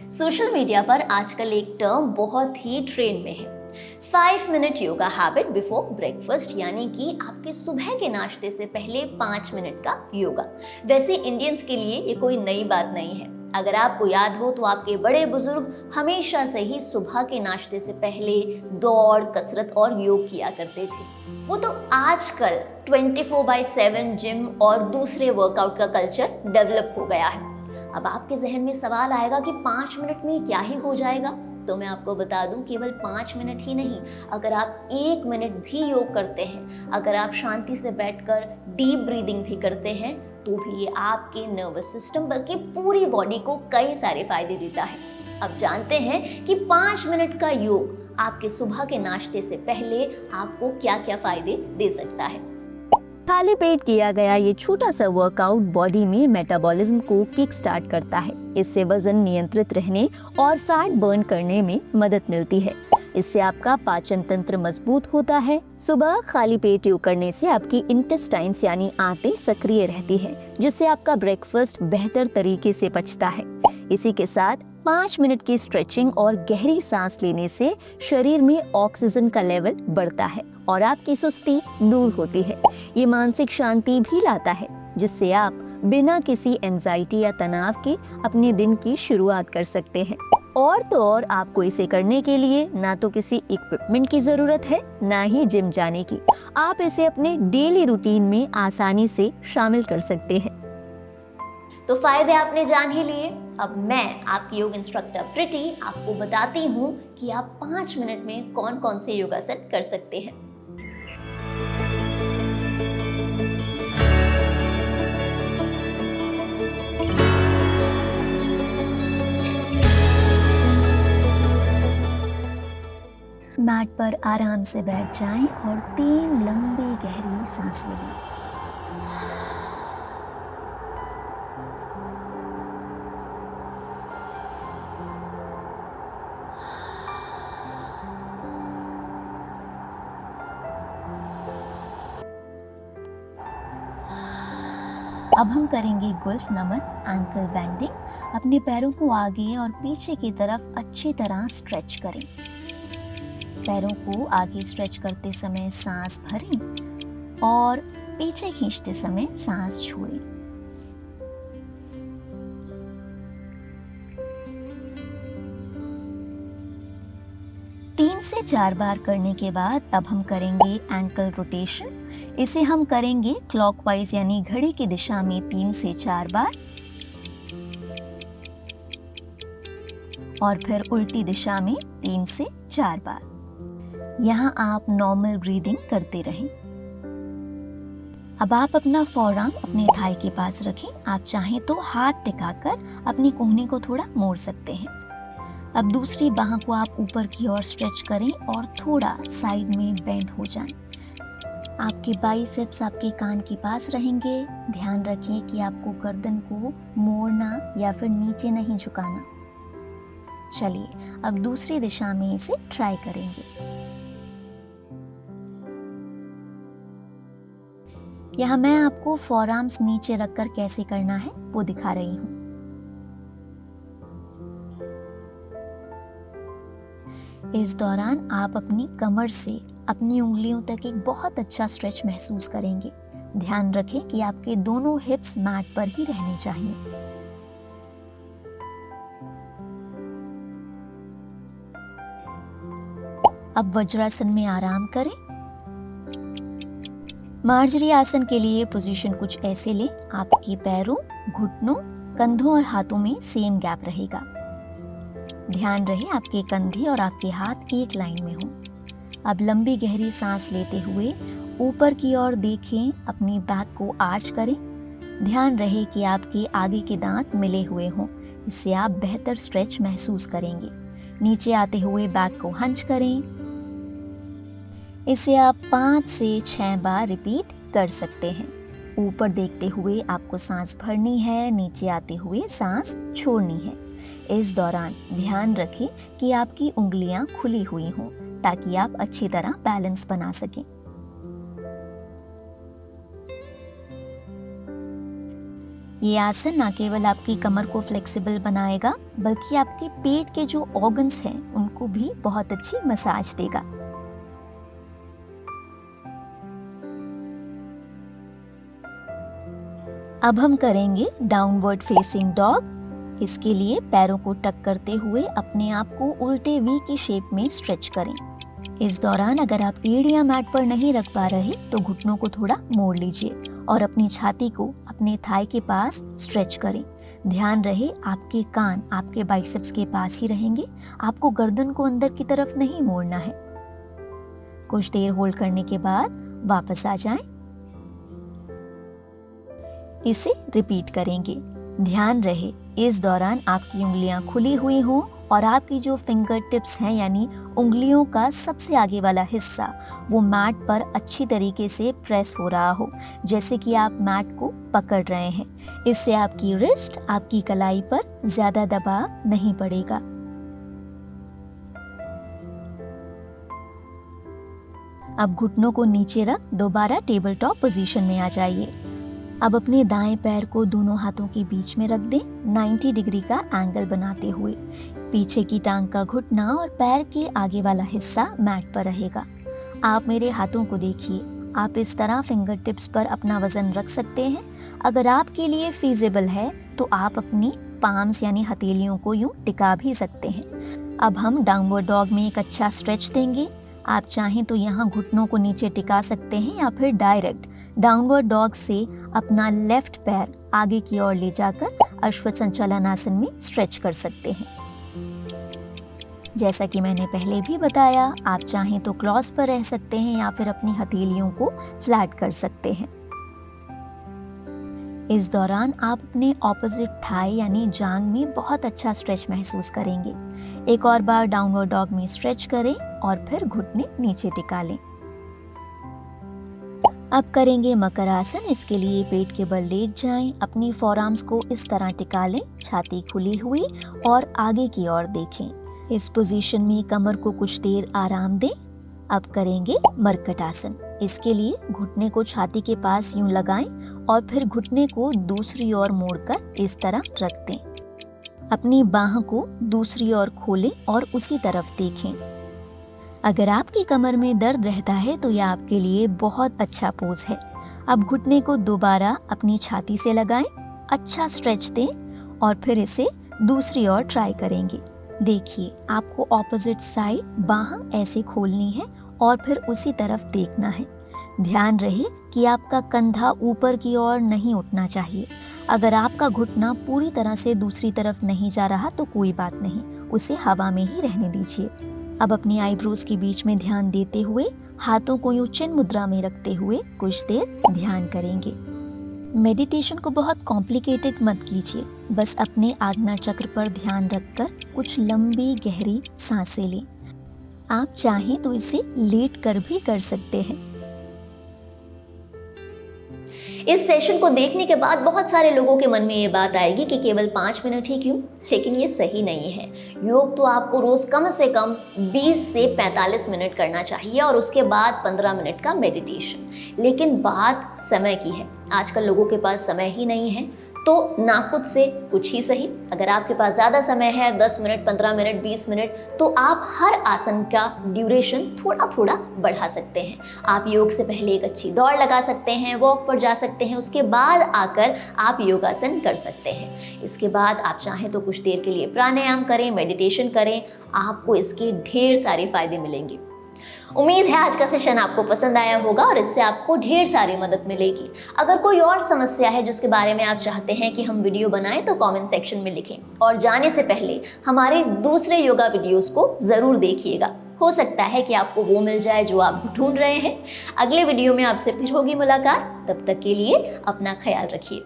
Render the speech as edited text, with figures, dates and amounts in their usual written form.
Social media पर आजकल एक टर्म बहुत ही ट्रेंड में है, 5 minute yoga habit before breakfast, यानी कि आपके सुबह के नाश्ते से पहले 5 मिनट का योगा। वैसे इंडियंस के लिए ये कोई नई बात नहीं है। अगर आपको याद हो तो आपके बड़े बुजुर्ग हमेशा से ही सुबह के नाश्ते से पहले दौड़, कसरत और योग किया करते थे। वो तो आजकल 24/7 जिम और दूसरे वर्कआउट का कल्चर डेवलप हो गया है। अब आपके जहन में सवाल आएगा कि 5 मिनट में क्या ही हो जाएगा। तो मैं आपको बता दूं, केवल 5 मिनट ही नहीं, अगर आप 1 मिनट भी योग करते हैं, अगर आप शांति से बैठकर डीप ब्रीदिंग भी करते हैं, तो भी ये आपके नर्वस सिस्टम बल्कि पूरी बॉडी को कई सारे फायदे देता है। अब जानते हैं कि 5 मिनट का योग आपके सुबह के नाश्ते से पहले आपको क्या क्या फायदे दे सकता है। खाली पेट किया गया ये छोटा सा वर्कआउट बॉडी में मेटाबॉलिज्म को किक स्टार्ट करता है। इससे वजन नियंत्रित रहने और फैट बर्न करने में मदद मिलती है। इससे आपका पाचन तंत्र मजबूत होता है। सुबह खाली पेट योग करने से आपकी इंटेस्टाइन्स यानी आंतें सक्रिय रहती है, जिससे आपका ब्रेकफास्ट बेहतर तरीके से पचता है। इसी के साथ 5 मिनट की स्ट्रेचिंग और गहरी सांस लेने से शरीर में ऑक्सीजन का लेवल बढ़ता है और आपकी सुस्ती दूर होती है। ये मानसिक शांति भी लाता है, जिससे आप बिना किसी एंजाइटी या तनाव के अपने दिन की शुरुआत कर सकते हैं। और तो और आपको इसे करने के लिए ना तो किसी इक्विपमेंट की जरूरत है, ना ही जिम जाने की। आप इसे अपने डेली रूटीन में आसानी से शामिल कर सकते हैं। तो फायदे आपने जान ही लिए। अब मैं आपकी योग इंस्ट्रक्टर प्रीति आपको बताती हूँ कि आप 5 मिनट में कौन कौन से योगासन कर सकते हैं। मैट पर आराम से बैठ जाएं और 3 लंबी गहरी सांस लें। अब हम करेंगे गुल्फ नमन, एंकल बेंडिंग। अपने पैरों को आगे और पीछे की तरफ अच्छी तरह स्ट्रेच करें। पैरों को आगे स्ट्रेच करते समय सांस भरें और पीछे खींचते समय सांस छोड़ें। तीन से 4 बार करने के बाद अब हम करेंगे एंकल रोटेशन। इसे हम करेंगे क्लॉकवाइज यानी घड़ी की दिशा में 3 से 4 बार और फिर उल्टी दिशा में 3 से 4 बार। यहाँ आप नॉर्मल ब्रीदिंग करते रहें। अब आप अपना फोरआर्म अपने थाई के पास रखें। आप चाहें तो हाथ टिकाकर अपनी कोहनी को थोड़ा मोड़ सकते हैं। अब दूसरी बाह को आप ऊपर की ओर स्ट्रेच करें और थोड़ा साइड में बेंड हो जाएं। आपके बाइसेप्स आपके कान के पास रहेंगे। ध्यान रखें कि आपको गर्दन को मोड़ना या फिर नीचे नहीं झुकाना। चलिए अब दूसरी दिशा में इसे ट्राई करेंगे। यहाँ मैं आपको फोरआर्म्स नीचे रखकर कैसे करना है वो दिखा रही हूँ। इस दौरान आप अपनी कमर से अपनी उंगलियों तक एक बहुत अच्छा स्ट्रेच महसूस करेंगे। ध्यान रखें कि आपके दोनों हिप्स मैट पर ही रहने चाहिए। अब वज्रासन में आराम करें। मार्जरी आसन के लिए पोजीशन कुछ ऐसे लें। आपके पैरों, घुटनों, कंधों और हाथों में सेम गैप रहेगा। ध्यान रहे आपके कंधे और आपके हाथ एक लाइन में हों। अब लंबी गहरी सांस लेते हुए ऊपर की ओर देखें, अपनी बैक को आर्च करें। ध्यान रहे कि आपके आगे के दांत मिले हुए हों, इससे आप बेहतर स्ट्रेच महसूस करेंगे। नीचे आते हुए बैक को हंच करें। इसे आप 5 से 6 बार रिपीट कर सकते हैं। ऊपर देखते हुए आपको सांस भरनी है, नीचे आते हुए सांस छोड़नी है। इस दौरान ध्यान रखें कि आपकी उंगलियां खुली हुई हों, ताकि आप अच्छी तरह बैलेंस बना सकें। ये आसन ना केवल आपकी कमर को फ्लेक्सिबल बनाएगा बल्कि आपके पेट के जो ऑर्गन्स हैं उनको भी बहुत अच्छी मसाज देगा। अब हम करेंगे डाउनवर्ड फेसिंग डॉग। इसके लिए पैरों को टक करते हुए अपने आप को उल्टे वी की शेप में स्ट्रेच करें। इस दौरान अगर आप एड़ियां मैट पर नहीं रख पा रहे तो घुटनों को थोड़ा मोड़ लीजिए और अपनी छाती को अपने थाई के पास स्ट्रेच करें। ध्यान रहे आपके कान आपके बाइसेप्स के पास ही रहेंगे, आपको गर्दन को अंदर की तरफ नहीं मोड़ना है। कुछ देर होल्ड करने के बाद वापस आ जाएं। इसे रिपीट करेंगे। ध्यान रहे इस दौरान आपकी उंगलियां खुली हुई हों और आपकी जो फिंगर टिप्स हैं यानी उंगलियों का सबसे आगे वाला हिस्सा वो मैट पर अच्छी तरीके से प्रेस हो रहा हो, जैसे कि आप मैट को पकड़ रहे हैं। इससे आपकी रिस्ट आपकी कलाई पर ज्यादा दबाव नहीं पड़ेगा। अब घुटनों को नीचे रख दोबारा टेबल टॉप पोजीशन में आ जाइए। अब अपने दाएं पैर को दोनों हाथों के बीच में रख दें 90 डिग्री का एंगल बनाते हुए। पीछे की टांग का घुटना और पैर के आगे वाला हिस्सा मैट पर रहेगा। आप मेरे हाथों को देखिए, आप इस तरह फिंगर टिप्स पर अपना वजन रख सकते हैं। अगर आपके लिए फीजिबल है तो आप अपनी पाम्स यानी हथेलियों को यूं टिका भी सकते हैं। अब हम डाउनवर्ड डॉग में एक अच्छा स्ट्रेच देंगे। आप चाहें तो यहाँ घुटनों को नीचे टिका सकते हैं या फिर डायरेक्ट डाउनवर्ड डॉग से अपना लेफ्ट पैर आगे की ओर ले जाकर अश्वसंचालन आसन में स्ट्रेच कर सकते हैं। जैसा कि मैंने पहले भी बताया, आप चाहें तो क्लॉज पर रह सकते हैं या फिर अपनी हथेलियों को फ्लैट कर सकते हैं। इस दौरान आप अपने ऑपोजिट थाई यानी जांघ में बहुत अच्छा स्ट्रेच महसूस करेंगे। एक और बार डाउनवर्ड डॉग में स्ट्रेच करें और फिर घुटने नीचे टिका लें। अब करेंगे मकर आसन। इसके लिए पेट के बल लेट जाएं, अपनी फोरआर्म्स को इस तरह टिका लें, छाती खुली हुई और आगे की ओर देखें। इस पोजीशन में कमर को कुछ देर आराम दें। अब करेंगे मरकट आसन। इसके लिए घुटने को छाती के पास यूं लगाएं और फिर घुटने को दूसरी ओर मोड़कर इस तरह रख दें। अपनी बाह को दूसरी ओर खोलें और उसी तरफ देखें। अगर आपकी कमर में दर्द रहता है तो यह आपके लिए बहुत अच्छा पोज है। अब घुटने को दोबारा अपनी छाती से लगाएं, अच्छा स्ट्रेच दें और फिर इसे दूसरी ओर ट्राई करेंगे। देखिए, आपको ऑपोजिट साइड बाह ऐसे खोलनी है और फिर उसी तरफ देखना है। ध्यान रहे कि आपका कंधा ऊपर की ओर नहीं उठना चाहिए। अगर आपका घुटना पूरी तरह से दूसरी तरफ नहीं जा रहा तो कोई बात नहीं, उसे हवा में ही रहने दीजिए। अब अपनी आईब्रोज के बीच में ध्यान देते हुए हाथों को यूं चिन्ह मुद्रा में रखते हुए कुछ देर ध्यान करेंगे। मेडिटेशन को बहुत कॉम्प्लिकेटेड मत कीजिए, बस अपने आज्ञा चक्र पर ध्यान रखकर कुछ लंबी गहरी सांसें लें। आप चाहें तो इसे लेट कर भी कर सकते हैं। इस सेशन को देखने के बाद बहुत सारे लोगों के मन में ये बात आएगी कि केवल 5 मिनट ही क्यों, लेकिन ये सही नहीं है। योग तो आपको रोज कम से कम 20 से 45 मिनट करना चाहिए और उसके बाद 15 मिनट का मेडिटेशन। लेकिन बात समय की है, आजकल लोगों के पास समय ही नहीं है, तो ना कुछ से कुछ ही सही। अगर आपके पास ज़्यादा समय है, 10 मिनट, 15 मिनट, 20 मिनट, तो आप हर आसन का ड्यूरेशन थोड़ा थोड़ा बढ़ा सकते हैं। आप योग से पहले एक अच्छी दौड़ लगा सकते हैं, वॉक पर जा सकते हैं, उसके बाद आकर आप योगासन कर सकते हैं। इसके बाद आप चाहें तो कुछ देर के लिए प्राणायाम करें, मेडिटेशन करें, आपको इसके ढेर सारे फायदे मिलेंगे। उम्मीद है आज का सेशन आपको पसंद आया होगा और इससे आपको ढेर सारी मदद मिलेगी। अगर कोई और समस्या है जिसके बारे में आप चाहते हैं कि हम वीडियो बनाएं तो कमेंट सेक्शन में लिखें और जाने से पहले हमारे दूसरे योगा वीडियोस को ज़रूर देखिएगा। हो सकता है कि आपको वो मिल जाए जो आप ढूंढ रहे हैं। अगले वीडियो में आपसे फिर होगी मुलाकात, तब तक के लिए अपना ख्याल रखिए।